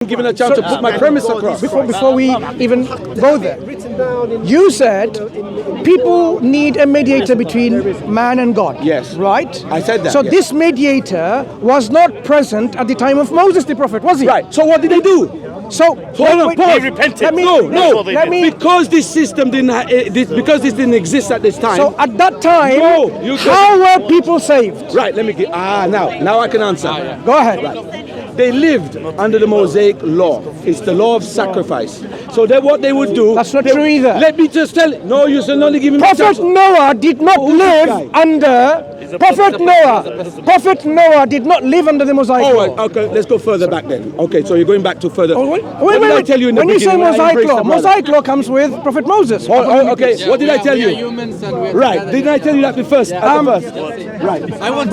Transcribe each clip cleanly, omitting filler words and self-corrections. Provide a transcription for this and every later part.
Given a chance to put my premise across. Before we even go there, you said people need a mediator between man and God. Yes. Right? I said that. So yes. this mediator was not present at the time of Moses the prophet, was he? Right. So what did they do? So hold on, pause. They repented. Because this system because this didn't exist at this time. So at that time, how were people saved? Right. Let me get. Now I can answer. Go ahead. Right. They lived under the Mosaic law. It's the law of sacrifice. So what they would do. That's not true either. Let me just tell you. No, you should only give me. Prophet Noah did not live under. Prophet Noah did not live under the Mosaic law. Right, okay, let's go further back then. Okay, so you're going back to further. Wait. I tell you in the when you say beginning, Mosaic law comes with Prophet Moses. Okay, what did I tell you? Right, didn't I tell you that first? Right. I want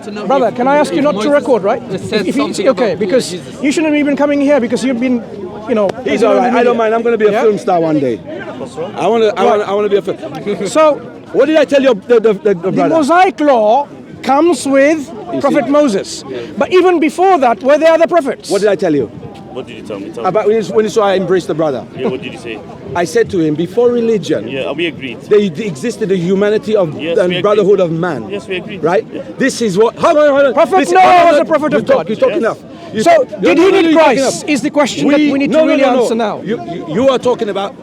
to know. Brother, can I ask you not to record, right? If it's okay, because you shouldn't have been coming here because you've been, He's all right. I don't mind. I'm going to be a film star one day. I want to be a film. So, what did I tell you, the brother? The Mosaic law comes with Prophet Moses. But even before that, were there other prophets? What did I tell you? What did you tell me? About when you saw I embraced the brother. Yeah, what did you say? I said to him, before religion, we agreed. There existed the humanity of and brotherhood of man. Yes, we agreed. Right? Yeah. This is what. Hold on. Prophet Noah was a prophet of God. You're talking enough. So, did he need Christ? Is the question that we need to really answer now. You are talking about.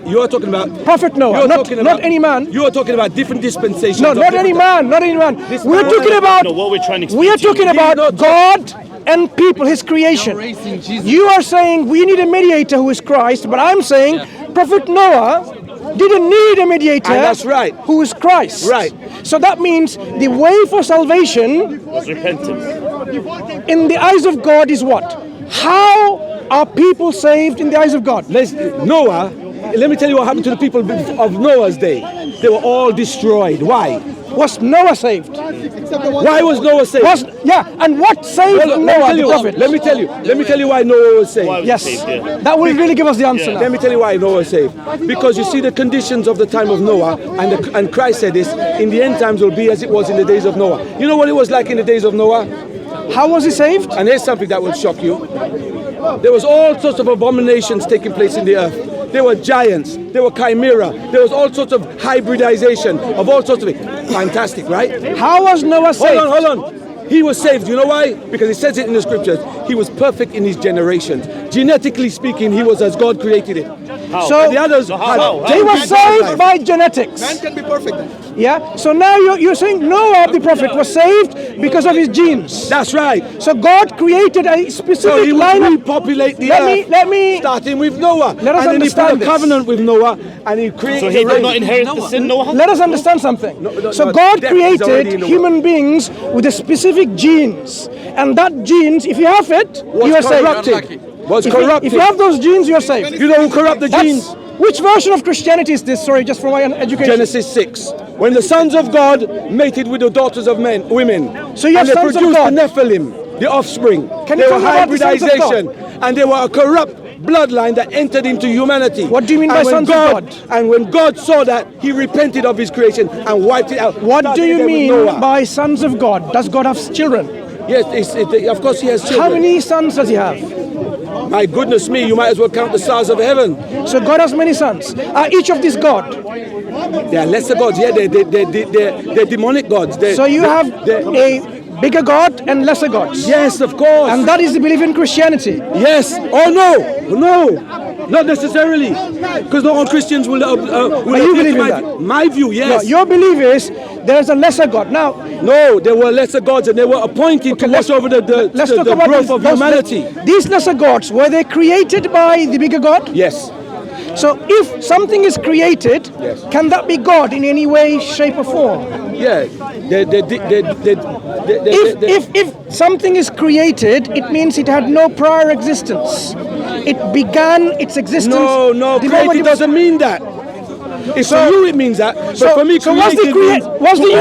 You are talking about Prophet Noah, not any man. You are talking about different dispensations. No, not any man. We're talking about. No, what we're trying to we are talking about God and people, His creation. You are saying we need a mediator who is Christ, but I'm saying Prophet Noah didn't need a mediator. And that's right. Who is Christ? Right. So that means the way for salvation was repentance. In the eyes of God is what? How are people saved in the eyes of God? Noah. Let me tell you what happened to the people of Noah's day. They were all destroyed. Why? Was Noah saved? Why was Noah saved? And what saved Noah, the prophet? Let me tell you why Noah was saved. That will really give us the answer now. Let me tell you why Noah was saved. Because you see the conditions of the time of Noah, and Christ said this, in the end times will be as it was in the days of Noah. You know what it was like in the days of Noah? How was he saved? And here's something that will shock you. There was all sorts of abominations taking place in the earth. There were giants, there were chimera, there was all sorts of hybridization of all sorts of it. Fantastic, right? How was Noah saved? Hold on. He was saved. You know why? Because it says it in the scriptures. He was perfect in his generations. Genetically speaking, he was as God created it. How? So the others, they were saved by genetics. Man can be perfect then. Yeah. So now you're saying Noah, the prophet, was saved because of his genes. That's right. So God created a specific So he line would of. repopulate the earth. Starting with Noah. Let us and then he put understand a covenant with Noah, and he created. So he did not inherit the sin, Noah? Let us understand something. So God created human beings with a specific genes, and that genes, if you have it, you are saved. Was corrupted. If you have those genes, you are saved. You know who corrupt the genes? Which version of Christianity is this? Sorry, just for my education. Genesis 6. When the sons of God mated with the daughters of women. So you have and they sons of produced God. the Nephilim, the offspring. Can they you were tell me about the sons of hybridization. God? And they were a corrupt bloodline that entered into humanity. What do you mean by sons of God? And when God saw that, he repented of his creation and wiped it out. What do you mean by sons of God? Does God have children? Yes, of course he has children. How many sons does he have? My goodness me, you might as well count the stars of heaven. So God has many sons. Are each of these God? They are lesser gods, they're demonic gods. So you have a bigger God and lesser gods? Yes, of course. And that is the belief in Christianity? Yes. Oh no, not necessarily. Because not all Christians will you believe in that? My view, yes. No, your belief is there's a lesser God. Now, no, there were lesser gods and they were appointed to watch over the growth of humanity. These lesser gods, were they created by the bigger God? Yes. So if something is created, can that be God in any way, shape or form? Yeah. If something is created, it means it had no prior existence. It began its existence. No, created doesn't mean that. If for you it means that, but for me,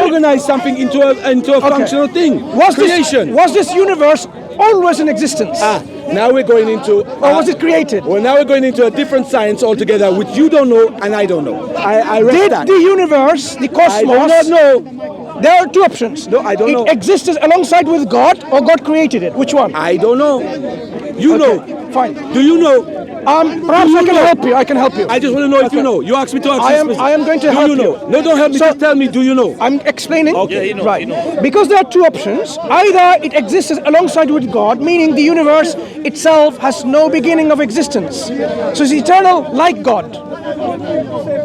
organize something into a functional thing. Was this universe always in existence? Now we're going into. Or was it created? Well, now we're going into a different science altogether, which you don't know and I don't know. I read that. Did the universe, the cosmos? I do not know. There are two options. No, I don't know. It existed alongside with God, or God created it. Which one? I don't know. You know. Fine. Do you know? Perhaps I can help you. I can help you. I just want to know if you know. You asked me to ask I this. am going to do help you know? you. No, don't help me. So- Just tell me, do you know? I'm explaining. Okay. Yeah, he knows, Right. he knows. Because there are two options. Either it exists alongside with God, meaning the universe itself has no beginning of existence. So it's eternal like God.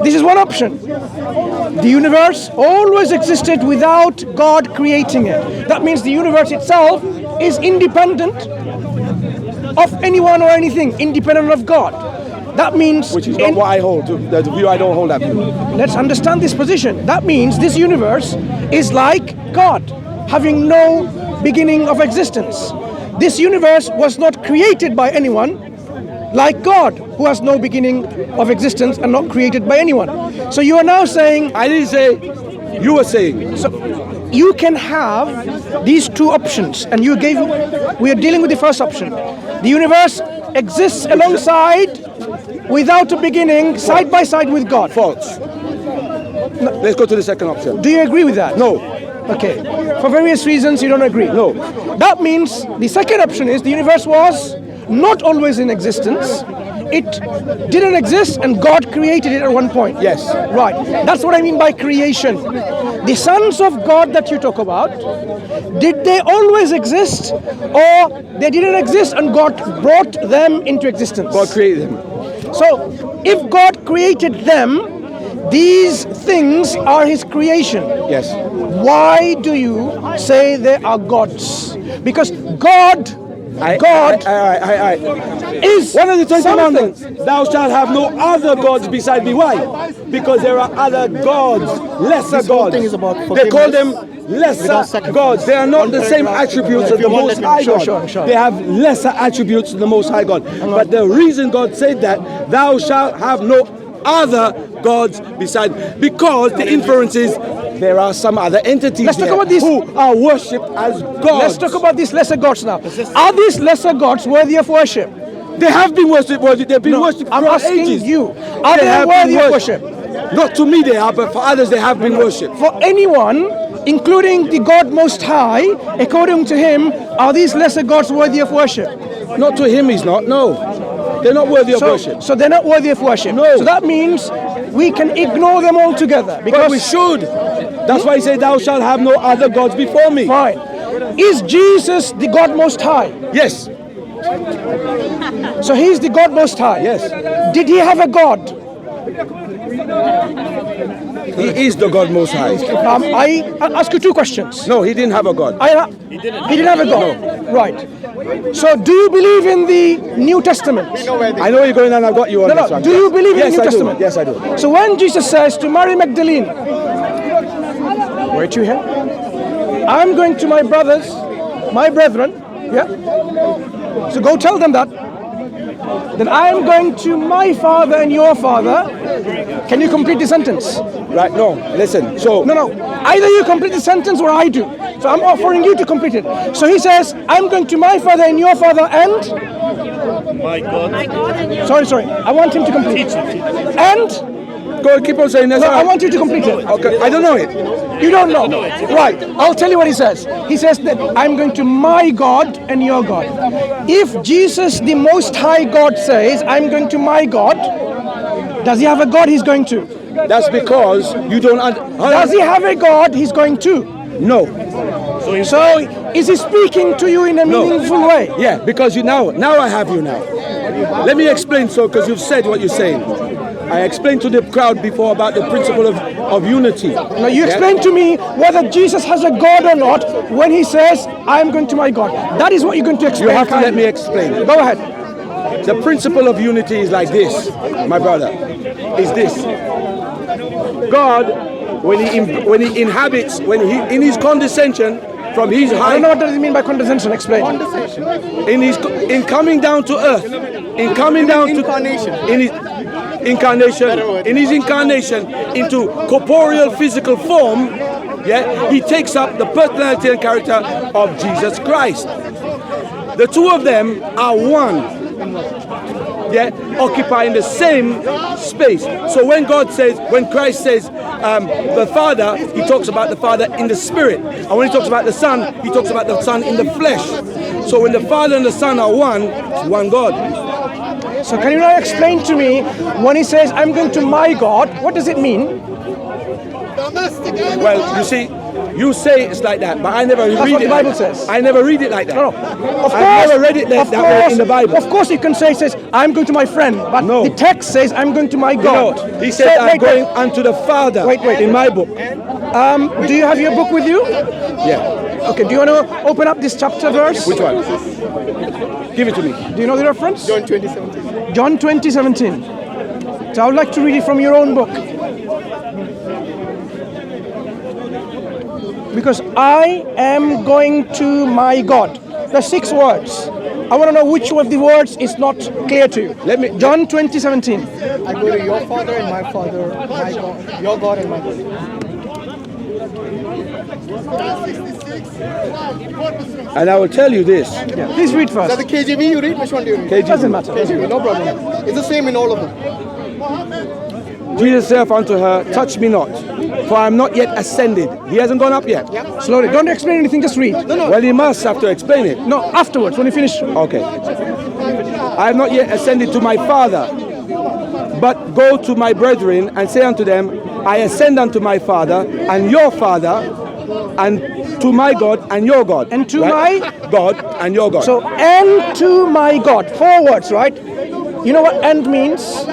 This is one option. The universe always existed without God creating it. That means the universe itself is independent of anyone or anything, independent of God. That means, Which is not what I hold. The view I don't hold that view. let's understand this position. That means this universe is like God, having no beginning of existence. This universe was not created by anyone, like God, who has no beginning of existence and not created by anyone. So you are now saying, I didn't say. You were saying. so you can have these two options, and we are dealing with the first option. The universe exists alongside, without a beginning, side by side with God. False. Let's go to the second option. Do you agree with that? No. Okay. For various reasons, you don't agree. No. That means the second option is the universe was not always in existence. It didn't exist and God created it at one point. Yes. Right. That's what I mean by creation. The sons of God that you talk about, did they always exist or they didn't exist and God brought them into existence? God created them. So, if God created them, these things are His creation. Yes. Why do you say they are gods? Because God is one of the Ten something. Commandments. Thou shalt have no other gods beside me. Why? Because there are other gods, lesser gods. thing is about They call forgiveness them lesser without sacrifice. gods. They are not the same attributes as the Most High God. Sure. They have lesser attributes than the Most High God. But the reason God said that, thou shalt have no other gods beside, because the inference is there are some other entities Let's talk there about this. who are worshipped as gods. Let's talk about these lesser gods now. Are these lesser gods worthy of worship? They have been worshipped. They've been worshipped I'm for asking ages. you, are they have worthy been of worship? Not to me they are, but for others they have been worshipped. For anyone, including the God Most High, according to Him, are these lesser gods worthy of worship? Not to him he's not, no. They're not worthy of worship. So they're not worthy of worship. No. So that means we can ignore them altogether. But Because we should. That's why he said, thou shalt have no other gods before me. fine. Is Jesus the God Most High? Yes. So He's the God Most High. Yes. Did He have a God? He is the God Most High. I ask you two questions. No, he didn't have a God. He didn't have a God. Right. So do you believe in the New Testament? I know you're going on, I've got you on this one. Do you believe in Yes, the New I do. Testament? Yes, I do. So when Jesus says to Mary Magdalene, wait you here? I'm going to my brothers, my brethren, yeah? So go tell them that. Then I am going to my father and your father. Can you complete the sentence? Right, no, listen. So, No. Either you complete the sentence or I do. So I'm offering you to complete it. So he says, I'm going to my father and your father and... My God. Sorry. I want him to complete it. And... go on, keep on saying that. No, I want you to complete it. Okay, I don't know it. You don't know. Right. I'll tell you what he says. He says that I'm going to my God and your God. If Jesus, the Most High God, says, I'm going to my God, does he have a God he's going to? That's because you don't Does he have a God he's going to? No. So is he speaking to you in a meaningful way? Yeah, because you now I have you now. Let me explain so, because you've said what you're saying. I explained to the crowd before about the principle of unity. Now you explain to me whether Jesus has a God or not when he says, I'm going to my God. That is what you're going to explain. You have to let me explain. Go ahead. The principle of unity is like this, my brother, is this. God, when he inhabits, in his condescension from his I high, don't know what does it mean by condescension. Explain. in coming down to earth, in coming down to in his incarnation into corporeal physical form, yeah, he takes up the personality and character of Jesus Christ. The two of them are one. Yeah, occupying the same space. So when Christ says the Father, he talks about the Father in the Spirit. And when he talks about the Son, he talks about the Son in the flesh. So when the Father and the Son are one, it's one God. So can you now explain to me, when he says, I'm going to my God, what does it mean? Well, you see, you say it's like that, but I never read what it. the Bible like that. says. I never read it like that. No, of I course, never read it that way in the Bible. Of course, you can say, it says, I'm going to my friend, but No. the text says, I'm going to my No, God. he said, So, I'm going unto the Father in my book. Do you have your book with you? Yeah. Okay, do you want to open up this chapter verse? Which one? Give it to me. Do you know the reference? John 20:17. John 20:17. So I would like to read it from your own book. Because I am going to my God. There's 6 words. I want to know which of the words is not clear to you. John 20:17. I go to your Father and my Father, my God, your God and my God. And I will tell you this. Yeah, please read Is that first. the KJV you read? Which one do you read? It doesn't matter. KJV, no problem. It's the same in all of them. Jesus saith unto her, touch me not, for I am not yet ascended. He hasn't gone up yet. Slowly. Don't explain anything, just read. Well, he must have to explain it. No, afterwards, when you finish. Okay. I have not yet ascended to my Father, but go to my brethren and say unto them, I ascend unto my Father and your Father, and to my God and your God. And to my God and your God. So, and to my God. 4 words, right? You know what and means?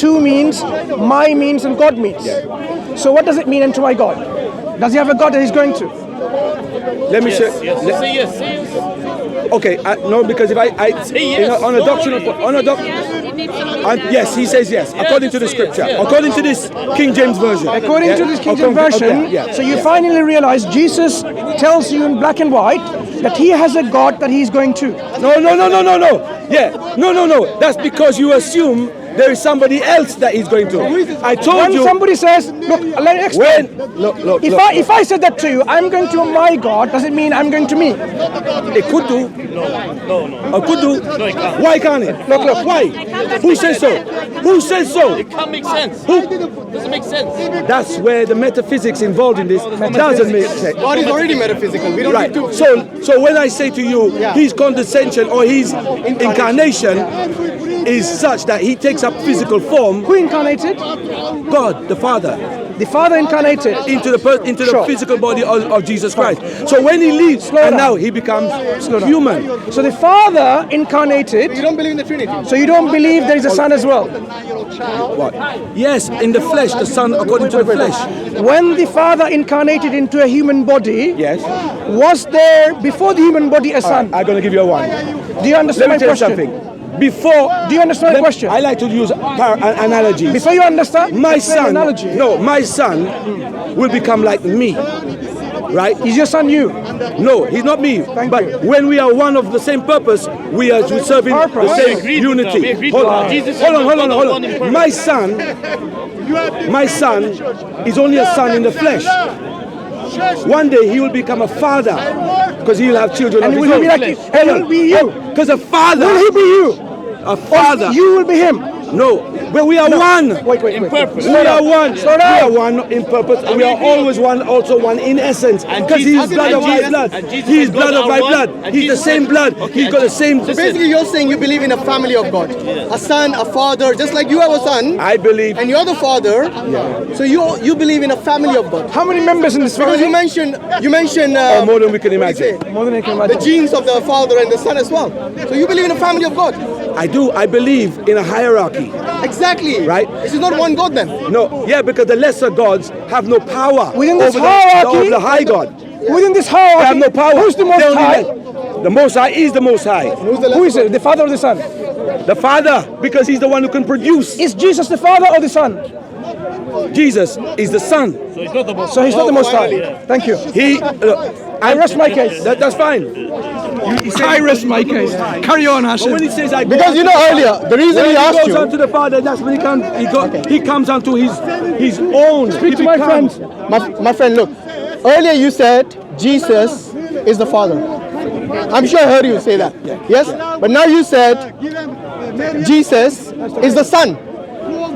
To means, my means, and God means. So what does it mean, and to my God? Does he have a God that he's going to? Let me show. Say yes, say yes. Okay, no, because if on a doctrinal, yes, he says yes, according to the scripture, according to this King James version. According to this King James version, so you finally realize Jesus tells you in black and white that he has a God that he's going to. No. Yeah, no. That's because you assume there is somebody else that he's going to. I told When you. somebody says, look, let me explain. Look. If I said that to you, I'm going to my God, does it mean I'm going to me? It could do. No. Or could do. No, it can't. Why can't it? Look. Why? Who says so? Who says so? It can't make sense. Doesn't make sense. That's where the metaphysics involved in this doesn't make sense. God is already metaphysical. We don't Right. need to. So when I say to you, his condescension or his incarnation is such that he takes up physical form. Who incarnated? God, the Father, The Father incarnated. into the physical body of Jesus Christ. So when he leaves, now he becomes human. So the Father incarnated. You don't believe in the Trinity. So you don't believe there is a Son as well? What? Yes, in the flesh, the Son according to the flesh. When the Father incarnated into a human body, Yes. was there before the human body a Son? I'm going to give you a one. Do you understand Let me my tell you question? something. Before, Do you understand the question? I like to use analogies. Before you understand, My explain the son, analogy. no, my son will become like me, right? Is your son you? No, he's not me. But when we are one of the same purpose, we are serving the Purpose. same We agreed with that. We unity. agreed Hold with on, that. Jesus hold is on. one in purpose. My son is only a son in the flesh. One day he will become a father because he'll have children And of will his he be own. like you? And will be you? Because a father, Will he be you? a father. You will be him. No, but we are one. Wait. In purpose. We are one. Slow We down. are one in purpose. And we are always one, also one in essence. And Because he is Jesus- blood and of my Jesus- blood. and Jesus He is and blood God of my are one. blood. And He's the Jesus same said- blood. Okay, He's got the same. So basically, you're saying you believe in a family of God, a son, a father, just like you have a son, I believe. and you're the father. So you believe in a family of God. How many members in this Because family? you mentioned More than we can imagine. More than I can the imagine. genes of the father and the son as well. So you believe in a family of God. I do. I believe in a hierarchy. Exactly. Right. This is not one God then. No, yeah, because the lesser gods have no power Within this over hierarchy- the high God. Within this They have hierarchy, no power. who's the most They only high? let- The most high is the most high. Who is it? The Father or the Son? The Father, because he's the one who can produce. Is Jesus the Father or the Son? Jesus is the Son. So it's not the most. So he's not the Most High. finally. Thank you. He. I rest my case. That's fine. I rest my case. Carry on, But when Hashim. he says I go Because unto you know earlier, the reason when he he asked goes you. unto the Father, that's when he comes onto his own. Speak to He my becomes- friend. My friend, look. Earlier you said Jesus is the Father. I'm sure I heard you say that. Yes? But now you said Jesus is the Son.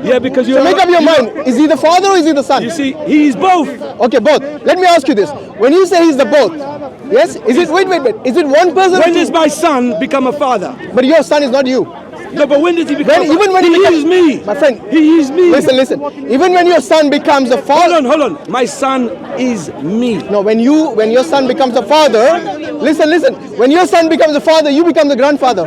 Yeah, because you So make up your mind. Is he the Father or is he the Son? You see, he is both. Okay, both. Let me ask you this. When you say he's the both, yes? Is it, wait. Is it one person? When does my son become a father? But your son is not you. No, but when does he become? Even when he becomes, is me. My friend, He is me. listen. Even when your son becomes a father. Hold on. My son is me. No, when your son becomes a father, listen. When your son becomes a father, you become the grandfather.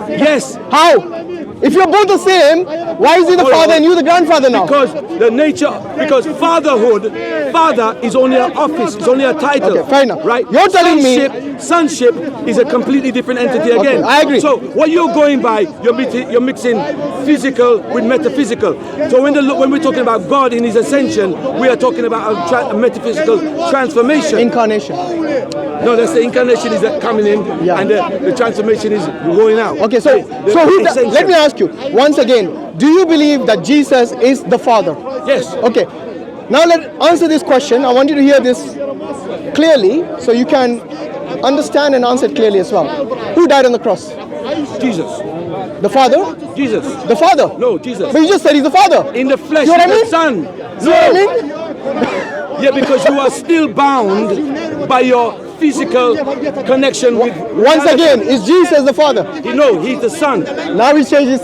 Yes. How? If you're both the same, why is he the father and you the grandfather now? Because fatherhood, father is only an office, it's only a title. Okay, fair enough. Right? You're telling me sonship is a completely different entity again. I agree. So what you're going by, you're mixing physical with metaphysical. So when we're talking about God in his ascension, we are talking about a metaphysical transformation. incarnation. No, that's the incarnation is coming in, Yeah. and the transformation is going out. Okay, so let me ask you once again. Do you believe that Jesus is the Father? Yes. Okay. Now answer this question. I want you to hear this clearly, so you can understand and answer it clearly as well. Who died on the cross? Jesus. The Father? Jesus. The Father? No, Jesus. But you just said he's the Father. In the flesh, See what I the mean? Son. See what I mean? Yeah, because you are still bound by your physical connection with. Once again, is Jesus the Father? You know, he's the Son. Now he changes.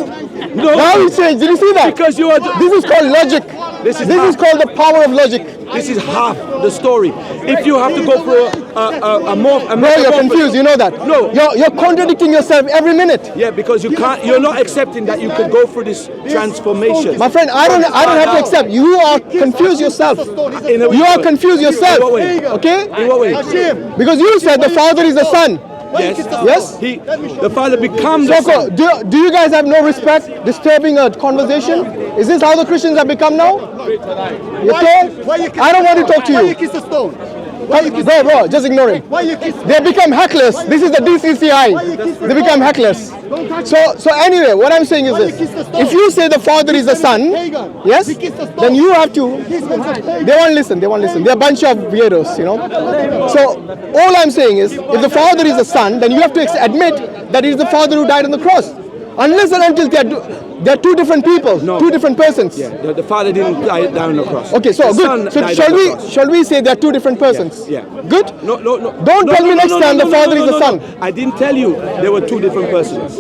No. Now he changed. Did you see that? Because you are. This is called logic. This is This is called the power of logic. This is half the story. If you have to go through a Bro, you're confused. You know that. No. You're contradicting yourself every minute. Yeah, because you can't. You're not accepting that you could go through this transformation. My friend, I don't have to accept. You are confused yourself. You are confused yourself. In what way? Okay? In what way? Because you said the Father is the Son. Yes. Yes? The Father becomes the So, Son. do you guys have no respect, disturbing a conversation? Is this how the Christians have become now? You okay? I don't want to talk to Why you. you kiss the stone? Bro, just ignore him. Why you kiss? They become hecklers. This is the DCCI. They become hecklers. So anyway, what I'm saying is this. If you say the Father is the Son, yes, then you have to. They won't listen. They're a bunch of weirdos, you know. So all I'm saying is, if the Father is the Son, then you have to admit that it is the Father who died on the cross. Unless and until they're two different people, two different persons. Yeah, the Father didn't die down on the cross. Okay, so The good. Son So died on the cross. shall we say they're two different persons? Yeah. Good? No. Don't tell me next time the Father is the Son. I didn't tell you they were two different persons.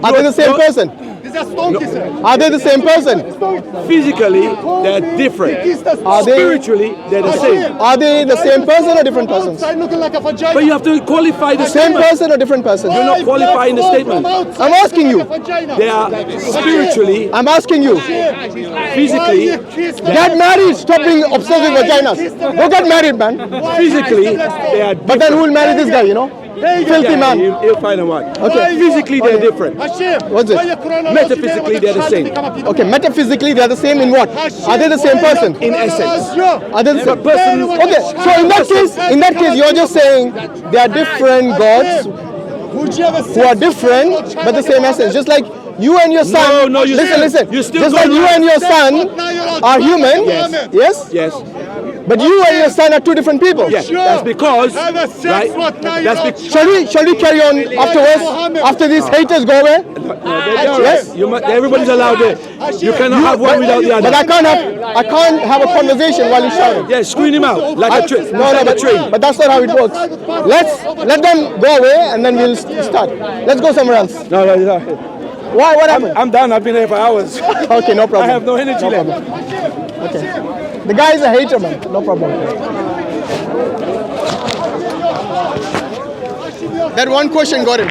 Are they the same person? This is a stone kisser. Are they the same person? Physically, they're different. Are they? Spiritually, they're the same. Are they the same person or different persons? Outside looking like a vagina. But you have to qualify the Same statement. person or different person? You're not qualifying the statement. I'm asking you. They are spiritually, I'm asking you. physically, Get married. Stop being obsessed with vaginas. Go get married, man. physically, they are different. But then who will marry this guy, you know? Filthy man. He'll find a wife. Okay. Physically, they're different. Hashim, What's it? why your chronology Metaphysically, there they're the with same. child become a Okay, metaphysically they are the same in what? Are they the same person? In essence. Are they the same person? Okay, so in that case, you're just saying they are different gods Would you ever who are different but the same essence. Just like you and your son. No, you listen. still- you still Just like going you wrong. and your son are human. Yes. Yes. But you and your son are two different people. Yes. That's because, Have a sex right? with now That's you're because. Shall we carry on afterwards? After these haters go away? Yes. Everybody's allowed it. You cannot have one without the But other. I can't have a conversation while you're shouting. Yeah, screen him out like a train. No, but that's not how it works. Let them go away and then we'll start. Let's go somewhere else. No. Why? What happened? I'm done. I've been here for hours. Okay, no problem. I have no energy left. Okay. The guy is a hater, man. No problem. That one question got him.